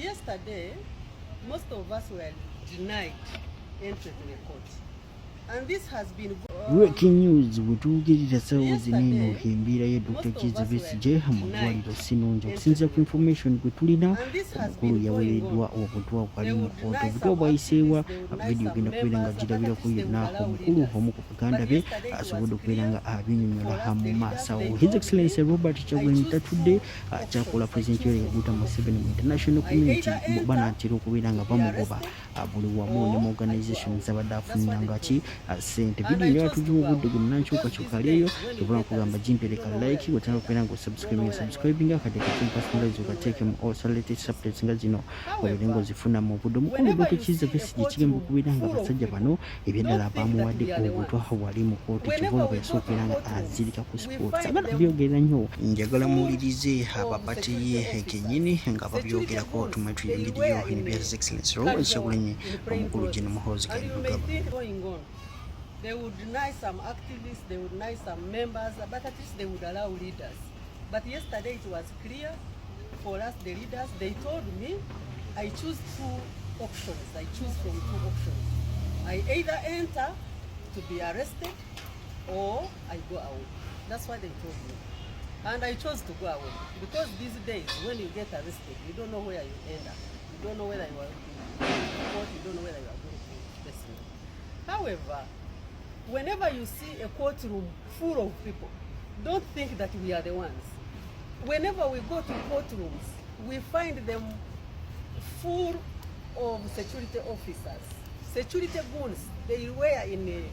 Yesterday, most of us were denied entry to the court. And this has been breaking news butugirira sawo zineno hembira ye Dr. Kizza Besigye amulwaliro sinungi okusinziira ku information gwe tulina omukulu yawereddwa obutwa bwali mu kkooti obutwa bwayiseewa video genda kubeera nga girabirako yonna omukulu omu ku baganda be asobodde okubeera nga abinyonyola mu maaso awo. His Excellency Robert Kyagulanyi tatudde kyakola President Yoweri Kaguta Museveni mu international community banatera okubeera nga bamugoba buli wamu ne mu organization zabadde afuniranga ki sente. Video nyo tujumu budde gunnankyukakyuka aliyo tubula kugamba jimpereka like watanga kubeera nga subscribing akadde katunpasinalize ukateekemu latest updates nga zino obeerenga zifuna mu budde. Omukulu Dr. Kizza Besigye kigenda okubeera nga abasajja bano ebyeddala bamuwadde obutwa wali mu kooti kivuga bwe yasooka okubeera nga azirika ku sports. Sagala byogera nnyo, njagala muwulirize abapatiye kennyini nga babyogerako tumatuyingiriyo in His Excellency Robert Kyagulanyi omukulu gino muhoozi Kainerugaba. They would deny some activists, they would deny some members, but at least they would allow leaders. But yesterday it was clear for us, the leaders, they told me, I choose two options. I choose from two options. I either enter to be arrested or I go away. That's what they told me. And I chose to go away. Because these days, when you get arrested, you don't know where you end up. You don't know whether you are in court, you don't know whether you are going to prison. However, whenever you see a courtroom full of people, don't think that we are the ones. Whenever we go to courtrooms, we find them full of security officers, security goons. They wear in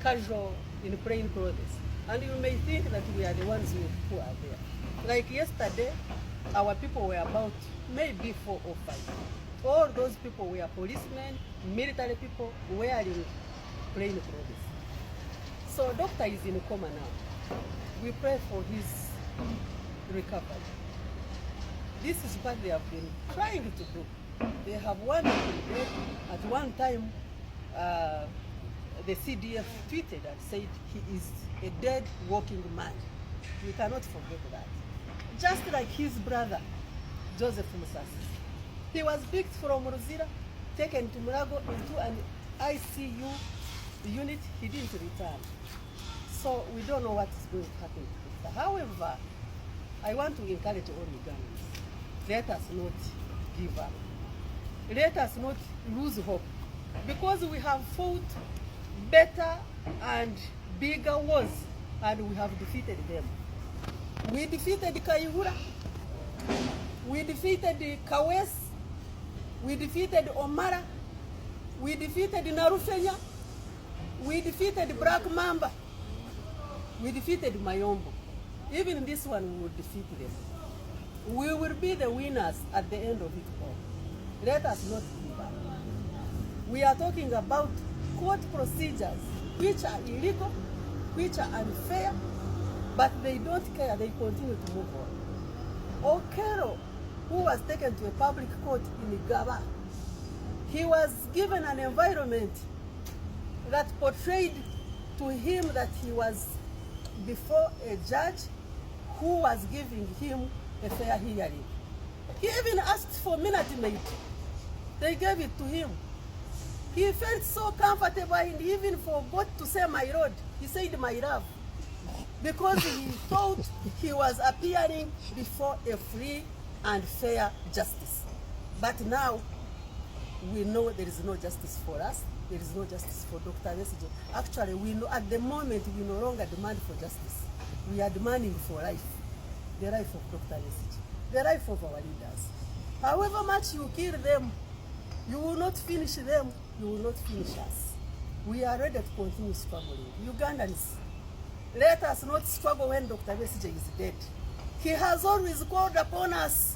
casual, in plain clothes. And you may think that we are the ones who are there. Like yesterday, our people were about maybe 4 or 5. All those people were policemen, military people wearing plain clothes. So doctor is in coma now. We pray for his recovery. This is what they have been trying to do. They have wanted him dead. At one time, the CDF tweeted and said he is a dead walking man. We cannot forget that. Just like his brother, Joseph Musasi. He was picked from Ruzira, taken to Mulago into an ICU unit. He didn't return. So we don't know what is going to happen to Victor. However, I want to encourage all Ugandans. Let us not give up. Let us not lose hope. Because we have fought better and bigger wars, and we have defeated them. We defeated Kayihura. We defeated Kawes. We defeated Omara. We defeated Narufenya. We defeated Black Mamba. We defeated Mayombo. Even this one we will defeat them. We will be the winners at the end of it all. Let us not give up. We are talking about court procedures which are illegal, which are unfair, but they don't care. They continue to move on. Okero, who was taken to a public court in Gaba, he was given an environment that portrayed to him that he was before a judge who was giving him a fair hearing. He even asked for minute maid. They gave it to him. He felt so comfortable and he even forgot to say my lord. He said my love. Because he thought he was appearing before a free and fair justice. But now we know there is no justice for us. There is no justice for Dr. Besigye. Actually, we know at the moment we no longer demand for justice. We are demanding for life. The life of Dr. Besigye. The life of our leaders. However much you kill them, you will not finish them. You will not finish us. We are ready to continue struggling. Ugandans, let us not struggle when Dr. Besigye is dead. He has always called upon us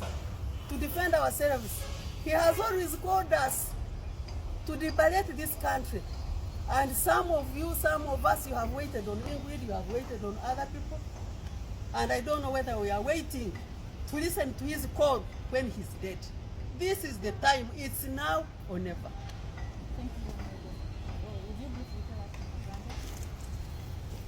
to defend ourselves. He has always called us to liberate this country. And some of you, some of us, you have waited on Ingrid, you have waited on other people. And I don't know whether we are waiting to listen to his call when he's dead. This is the time. It's now or never. Thank you. Would you briefly tell us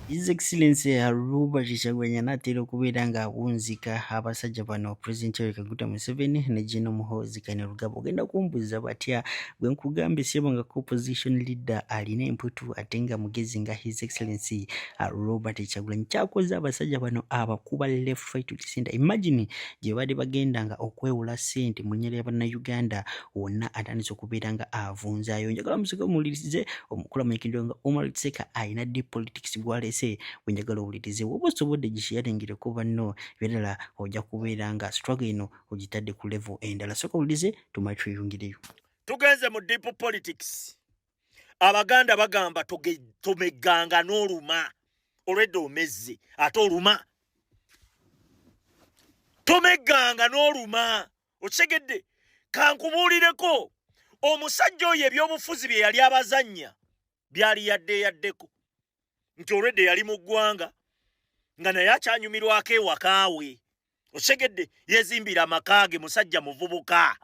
His Excellency Robert Kyagulanyi anaatera okubeera ng'abunzika abasajja bano Pulezidenti Yoweri Kaguta Museveni ne Gen. Muhoozi Kainerugaba. Ogenda kumbuuza batya bwe nkugambye sebo nga opposition leader alina emputu ate nga mugezi nga His Excellency Robert Kyagulanyi. Kyakoze abasajja bano abakuba left right to center. Imagine gye baali bagenda nga okwewula ssente mu nnyera y'Abannayuganda wonna atandise okubeera nga avunzaayo. Njagala musooke muwulirize omukulu amanyikiddwa nga Omar Tseka alina deep politics gw'aleese bwe njagala owulirize woba osobodde gisharingireko banno ebirala ojja kubeera nga struggle eno ogitadde ku level endala. Sooka owulirize tumale tweyungireyo. Tugenze mu deep politics. Abaganda bagamba tomeganga n'oluma olwedde omezze ate oluma. Tomeganga n'oluma okitegedde. Kankubuulireko omusajja oyo ebyobufuzi bye yali abazannya byali yaddeko nti olwedde yali mu ggwanga nga naye akyanyumirwako ewakaawe. Okitegedde yezimbira amakaage musajja muvubuka.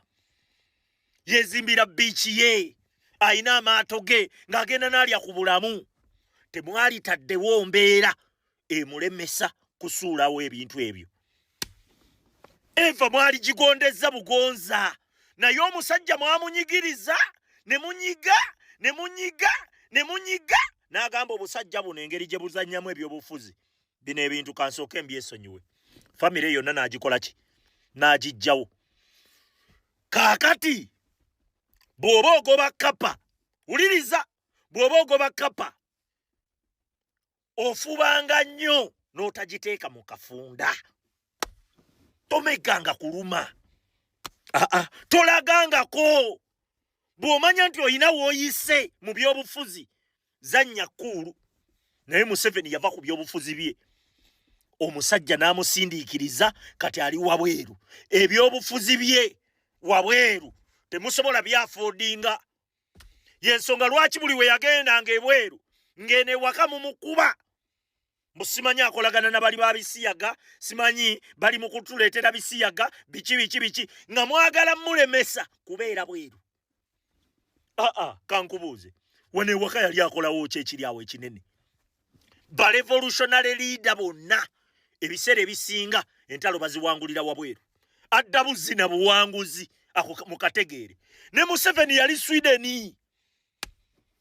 Yezimbira biiki ye ayina amaato ge ng'agenda n'alya ku bulamu. Temwali taddewo mbeera emulemesa kusuulawo ebintu ebyo. Eva mwali gigondezza bugonza naye omusajja mwamunyigiriza ne munyiga n'agamba obusajja buno engeri gye buzannyamu ebyobufuzi bino ebintu kansooke mbyesonyiwe. Famire yonna n'agikola ki? N'agijjawo. Kaakati bw'oba ogoba kapa, wuliriza, bw'oba ogoba kapa ofubanga nnyo n'otagiteeka mu kafunda. Tomeganga kuluma. Tolagangako. Bw'omanya nti oyina w'oyise mu byobufuzi zannya kkulu. Naye Museveni yava ku byobufuzi bye. Omusajja n'amusindiikiriza kati ali wabweru. Ebyobufuzi bye wabweru temusobola byafoodinga. Yensonga lwaki buli we yagendanga ebweru ng'ene waka mumukuba. Musimanyi akolagana na bali ba bisiyaga, simanyi bali mu kutuleetera bisiyaga biki nga mwagala mulemesa kubeera bweru. Kankubuuze wane waka yali akolawo ki ekiri awo ekinene? Ba revolutionary leader bonna ebiseera ebisinga entalo baziwangulira wabweru. Adda buzina buwanguzi ako mukategeere. Ne Museveni yali Sweden.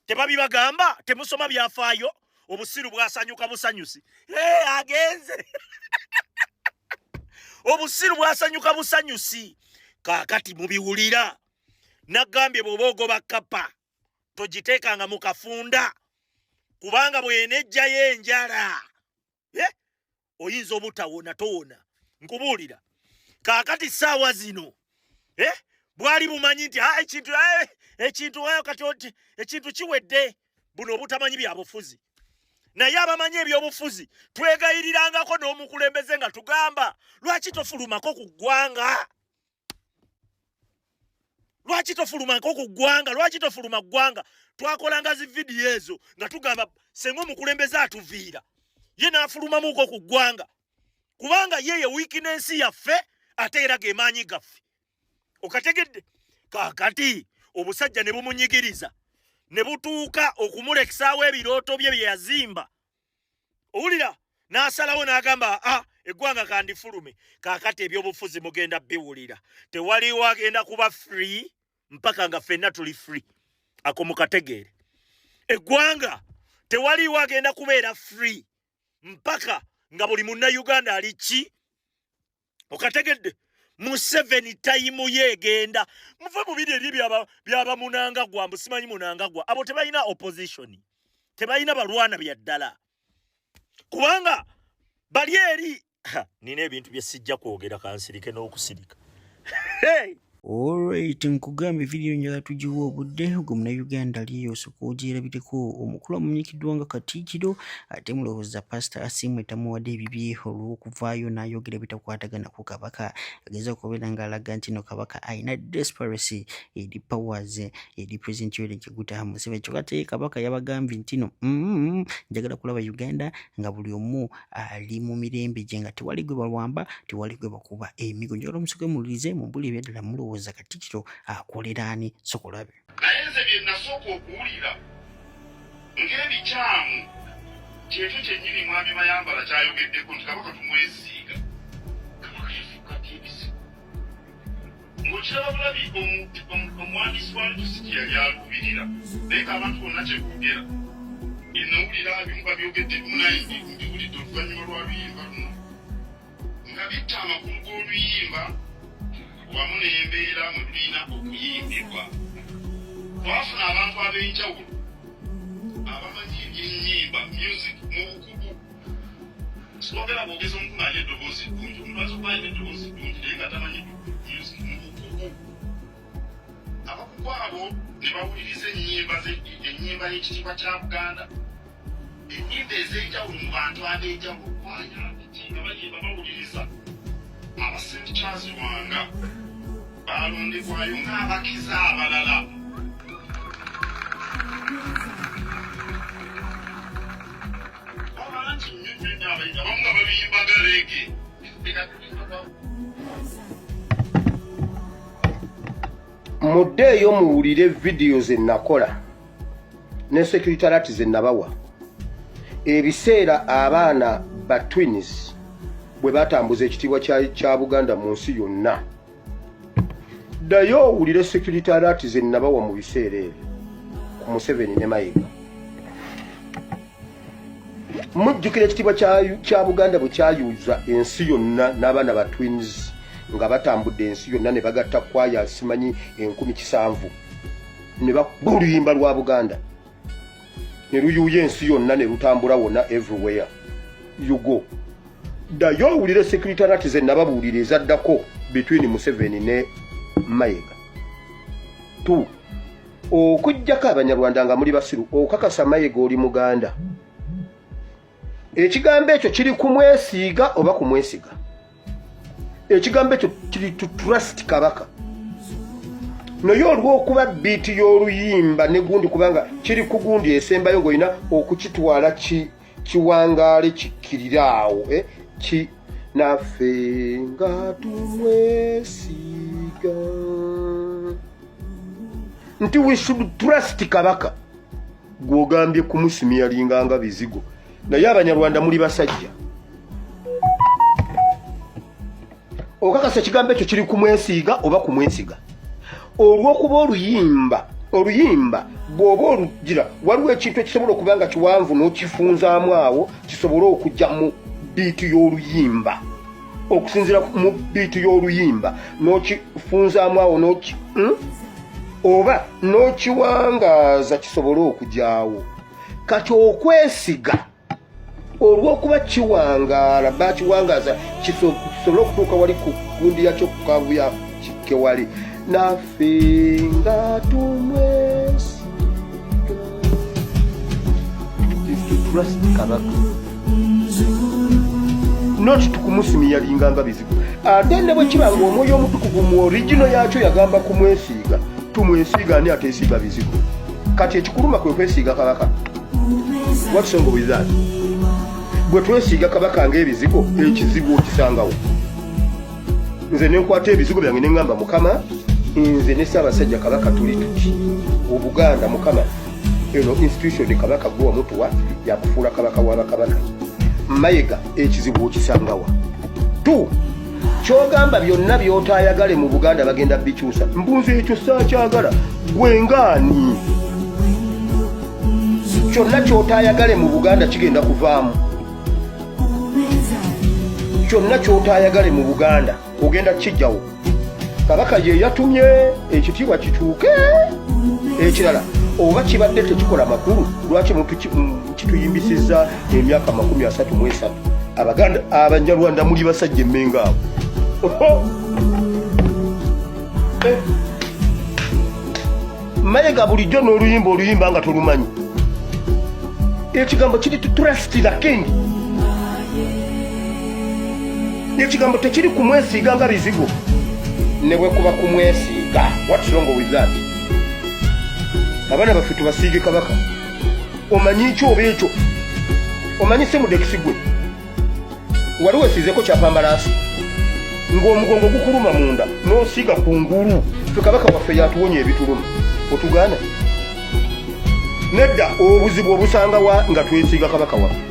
Tebabibagamba temusoma byafaayo. Obusiru bwasanyuka busanyusi. Agenze. Obusiru bwasanyuka busanyusi. Kaakati mubiwulira. Nagambye bw'oba ogoba kapa togiteekanga mu kafunda kubanga bw'enejjayo enjala oyinza obutawona towona. Nkubuulira kaakati ssaawa zino bwali bumanyi nti ekintu kiwedde buno obutamanyi bya bufuzi. Naye abamanyi ebyobufuzi twegayirirangako n'omukulembeze nga tugamba lwaki tofulumako ku ggwanga? Lwaki tofulumako ku ggwanga? Lwaki tofuluma ggwanga? Twakolanga zi vidiyo ezo nga tugamba senga omukulembeze atuviira ye n'afulumamuko ku ggwanga kubanga yeye wiikinensi yaffe ate era ge maanyi gaffe. Okategedde? Kaakati obusajja ne bumunyigiriza ne butuuka okumulekisaawo ebirooto bye bye yazimba. Owulira n'asalawo n'agamba eggwanga kandifulume. Kaakati ebyobufuzi mugenda biwulira. Tewaliwo agenda kuba free mpaka nga ffenna tuli free. Ako mukategeere. Eggwanga tewaliwo agenda kubeera free mpaka nga buli munnayuganda ali ki? Okategedde? Museveni tayimu yegenda. Muve mu biri eri byaba Munangagwa, simanyi Munangagwa. Abo tebalina opposition. Tebalina balwana bya ddala. Kubanga bali eri nina ebintu bye sijja kwogera kansirike n'okusirika. Alright, nkugambye video njala tugiwa obudde ogwo Munnayuganda aliyo osooka ogirabireko. Omukulu amanyikiddwa nga Katikkiro ate mulowooza Pastor Asiimwe tamuwadde ebibye olw'okuvaayo n'ayogera bitakwatagana ku Kabaka. Ageza okubeera ng'alaga nti no Kabaka alina despeраcy eri powers eri President Yoweri Kaguta Museveni. Kyokka ate Kabaka yabagambye nti no njagala kulaba Uganda nga buli omu ali mu mirembe gye nga tewali gwe balwamba tewali gwe bakuba emigo. Njagala omusooke muwulirize mumbuli ebyaddala mulowooza Katikkiro akolera ani? Sokolabe. Naye nze bye nasooka okuwulira ng'ebikyamu kyekyo kyennyini mwami Mayambala kyayogeddeko nti Kabaka tumwesiiga. Kabaka yafuuka ebizibu. Ng'okiraba bulabi omuwandiisi wa Lutusi yali alubirira. Naye abantu bonna kyekugera. Ennawulira abimuba byogedde mbiwulidde oluvannyuma lwa luyimba luno. Nga bitta amakulu g'oluyimba wamu n'embeera mwe lulina okuyimbibwa. Twafuna abantu ab'enjawulo abamanyi eby'ennyimba music mu bukugu. Sitwogera bwogeza omuntu alina eddoboozi ddungi, omuntu asobola alina eddoboozi ddungi naye nga tamanyi music mu bukugu. Abakugu abo ne bawuliriza ennyimba y'ekitiibwa kya Buganda. Ennyimba ez'enjawulo mu bantu ab'enjawulo kwaya nga bayimba bawuliriza. Aba St. Charles Lwanga balondebwayo ng'abakiza abalala. Abalangi nnyo abayimba abamu nga babiyimbaga leege. Muddeeyo muwulire vidiyo ze nakola ne secretariat ze nabawa ebiseera abaana ba twins bwe batambuza ekitiibwa kya Buganda mu nsi yonna. Ddayo owulire secretariat ze nabawa mu biseera ebyo ku Museveni ne Mayiga. Mujjukira ekitiibwa kya Buganda bwe kyayuza ensi yonna n'abaana ba twins nga batambudde ensi yonna ne bagatta kwaya simanyi 17,000 ne bakuba oluyimba lwa Buganda ne luyuya ensi yonna ne lutambula wonna everywhere you go. Ddayo owulire secretariat ze nababuulira ezaddako between Museveni ne Mayiga. Okujjako Abanyarwanda nga muli basiru okakasa Mayiga oli Muganda. Ekigambo ekyo kiri kumwesiiga oba kumwesiga. Ekigambo ekyo kiri to trust Kabaka. Naye olw'okuba biiti y'oluyimba ne gundi kubanga kiri ku gundi esembayo ng'olina okukitwala kiwangaale kikkirirawo naffe nga tumwesiga nti we should trust Kabaka gw'ogambye kumusimyalinganga bizigo. Naye Abanyarwanda muli basajja. Okakasa ekigambo ekyo kiri kumwesiiga oba kumwesiga. Olw'okuba oluyimba bw'oba olugira waliwo ekintu ekisobola okuba nga kiwanvu n'okifunzaamu awo kisobole okujja mu biiti y'oluyimba. Okusinziira mu biiti y'oluyimba n'okifunzaamu awo oba n'okiwangaaza kisobole okujyaawo. Kati okwesiga olw'okuba kiwangaala bakiwangaaza kisobole okutuuka wali ku gundi yakyo ku kavuya kikke wali. Naffe nga tumwesiga. Trust Kabaka. Noti tukumusimyalinganga bizigo. Ate ne bwe kiba ng'omwoyo omutukuvu mu original yakyo yagamba kumwesiiga. Tumwesiiga ani ateesiiga bizigo. Kati ekikuluma kwe kwesiiga Kabaka. What's wrong with that? Bwe twesiiga Kabaka ng'ebizigo ekizibu okisangawo. Nze ne nkwata ebizigo byange ne ngamba Mukama nze ne Ssaabasajja Kabaka tuli tuti Obuganda Mukama eno institution Kabaka gwe omutuwa yakufuula Kabaka w'Abakabaka. Mayiga ekizibu okisangawa. Kyogamba byonna by'otaayagale mu Buganda bagenda bikyusa. Mbuuzi ekyo saakyagala gwe ngaani. Kyonna ky'otaayagale mu Buganda kigenda kuvaamu. Kyonna ky'otaayagale mu Buganda ogenda kijjawo. Kabaka ye yatumye ekitiibwa kikyuke. Ekirala oba kibadde tekikola makulu lwaki kituyimbisizza emyaka 33. Abaganda Abanyarwanda muli basajja emmenga abo. Mayiga bulijjo n'oluyimba nga tolumanyi. Ekigambo kiri to trust the king. Ekigambo tekiri kumwesiiga nga bizigo. Ne bwe kuba kumwesiiga. What's wrong with that? Abaana baffe tubasiige Kabaka. Omanyi ekyo oba ekyo. Omanyi Semudekisi gwe. Wali wesiizeko kyapambalasi. Ng'omugongo gukuluma munda n'osiiga ku ngulu. Ffe Kabaka waffe yatuwonya ebituluma. Otugaana. Nedda obuzibu obusanga wa nga twesiiga Kabaka waffe.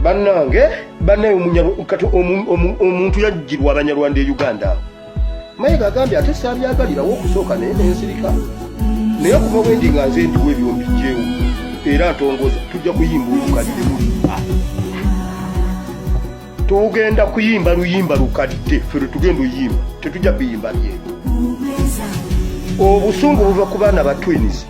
bannange bannaye omuntu yajjirwa abanyarwanda e Uganda Mayiga agambye ate saabyagalirawo okusooka naye nensirika naye okuva bwendi nga nze ndiwo ebyo mbijjeewo era ntongoza tujja kuyimba olukadde tugenda kuyimba luyimba lukadde ffe tugenda oyimba tetujja kuyimba bye obusungu buva ku baana ba twins